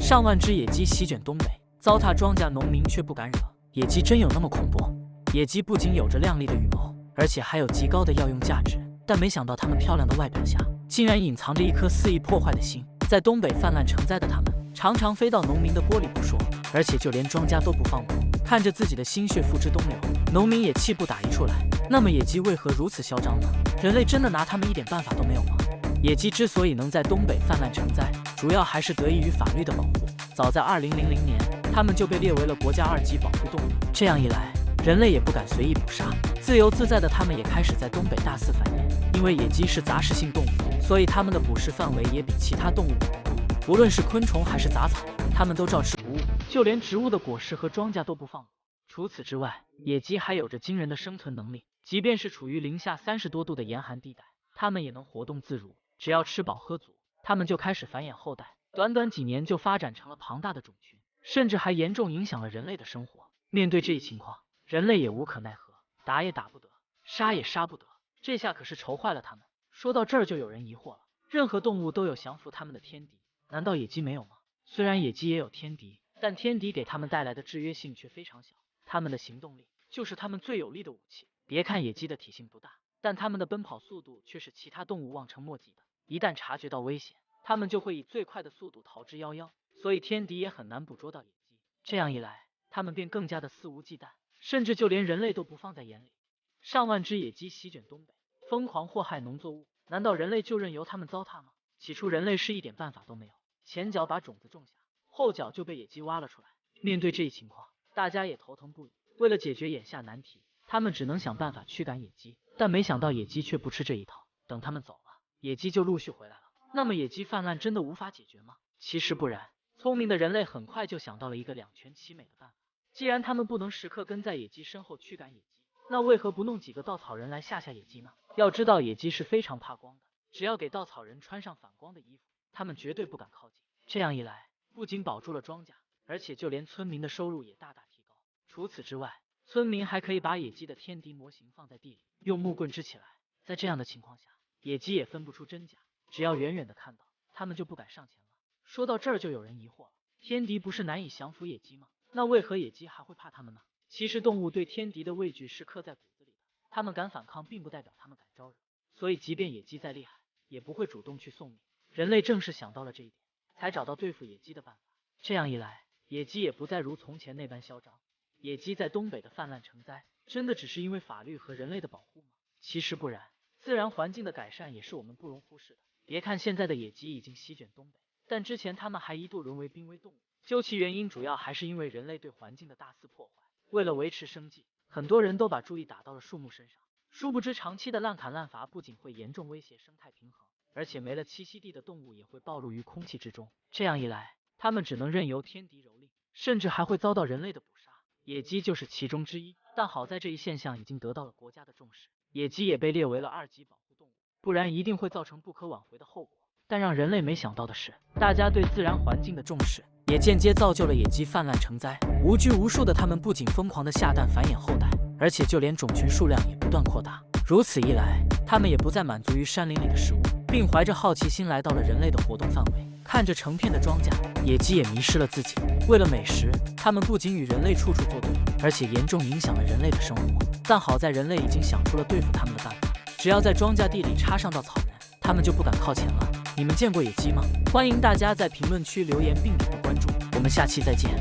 上万只野鸡席卷东北，糟蹋庄稼，农民却不敢惹。野鸡真有那么恐怖？野鸡不仅有着亮丽的羽毛，而且还有极高的药用价值。但没想到它们漂亮的外表下，竟然隐藏着一颗肆意破坏的心。在东北泛滥成灾的它们，常常飞到农民的锅里不说，而且就连庄稼都不放过。看着自己的心血付之东流，农民也气不打一处来。那么野鸡为何如此嚣张呢？人类真的拿它们一点办法都没有吗？野鸡之所以能在东北泛滥成灾，主要还是得益于法律的保护。早在2000年，它们就被列为了国家2级保护动物。这样一来，人类也不敢随意捕杀，自由自在的它们也开始在东北大肆繁衍。因为野鸡是杂食性动物，所以它们的捕食范围也比其他动物广得多。无论是昆虫还是杂草，它们都照吃不误，就连植物的果实和庄稼都不放过。除此之外，野鸡还有着惊人的生存能力，即便是处于零下30多度的严寒地带，它们也能活动自如。只要吃饱喝足，它们就开始繁衍后代，短短几年就发展成了庞大的种群，甚至还严重影响了人类的生活。面对这一情况，人类也无可奈何，打也打不得，杀也杀不得，这下可是愁坏了他们。说到这儿，就有人疑惑了，任何动物都有降服他们的天敌，难道野鸡没有吗？虽然野鸡也有天敌，但天敌给他们带来的制约性却非常小，他们的行动力就是他们最有力的武器。别看野鸡的体型不大，但它们的奔跑速度却是其他动物望尘莫及的。一旦察觉到危险，它们就会以最快的速度逃之夭夭，所以天敌也很难捕捉到野鸡。这样一来，它们便更加的肆无忌惮，甚至就连人类都不放在眼里。上万只野鸡席卷东北，疯狂祸害农作物，难道人类就任由它们糟蹋吗？起初人类是一点办法都没有，前脚把种子种下，后脚就被野鸡挖了出来。面对这一情况，大家也头疼不已。为了解决眼下难题，他们只能想办法驱赶野鸡，但没想到野鸡却不吃这一套。等他们走了，野鸡就陆续回来了。那么野鸡泛滥真的无法解决吗？其实不然，聪明的人类很快就想到了一个两全其美的办法。既然他们不能时刻跟在野鸡身后驱赶野鸡，那为何不弄几个稻草人来吓吓野鸡呢？要知道野鸡是非常怕光的，只要给稻草人穿上反光的衣服，他们绝对不敢靠近。这样一来，不仅保住了庄稼，而且就连村民的收入也大大提高。除此之外，村民还可以把野鸡的天敌模型放在地里，用木棍支起来。在这样的情况下，野鸡也分不出真假，只要远远的看到，他们就不敢上前了。说到这儿，就有人疑惑了，天敌不是难以降服野鸡吗？那为何野鸡还会怕它们呢？其实动物对天敌的畏惧是刻在骨子里的，它们敢反抗并不代表它们敢招惹，所以即便野鸡再厉害，也不会主动去送命。人类正是想到了这一点，才找到对付野鸡的办法。这样一来，野鸡也不再如从前那般嚣张。野鸡在东北的泛滥成灾，真的只是因为法律和人类的保护吗？其实不然，自然环境的改善也是我们不容忽视的。别看现在的野鸡已经席卷东北，但之前它们还一度沦为濒危动物。究其原因，主要还是因为人类对环境的大肆破坏。为了维持生计，很多人都把注意打到了树木身上。殊不知，长期的滥砍滥伐不仅会严重威胁生态平衡，而且没了栖息地的动物也会暴露于空气之中。这样一来，它们只能任由天敌蹂躏，甚至还会遭到人类的捕杀。野鸡就是其中之一。但好在这一现象已经得到了国家的重视，野鸡也被列为了2级保护动物，不然一定会造成不可挽回的后果。但让人类没想到的是，大家对自然环境的重视也间接造就了野鸡泛滥成灾。无拘无束的它们不仅疯狂的下蛋繁衍后代，而且就连种群数量也不断扩大。如此一来，它们也不再满足于山林里的食物，并怀着好奇心来到了人类的活动范围。看着成片的庄稼，野鸡也迷失了自己。为了美食，它们不仅与人类处处作对，而且严重影响了人类的生活。但好在人类已经想出了对付它们的办法，只要在庄稼地里插上稻草人，它们就不敢靠前了。你们见过野鸡吗？欢迎大家在评论区留言并点个关注，我们下期再见。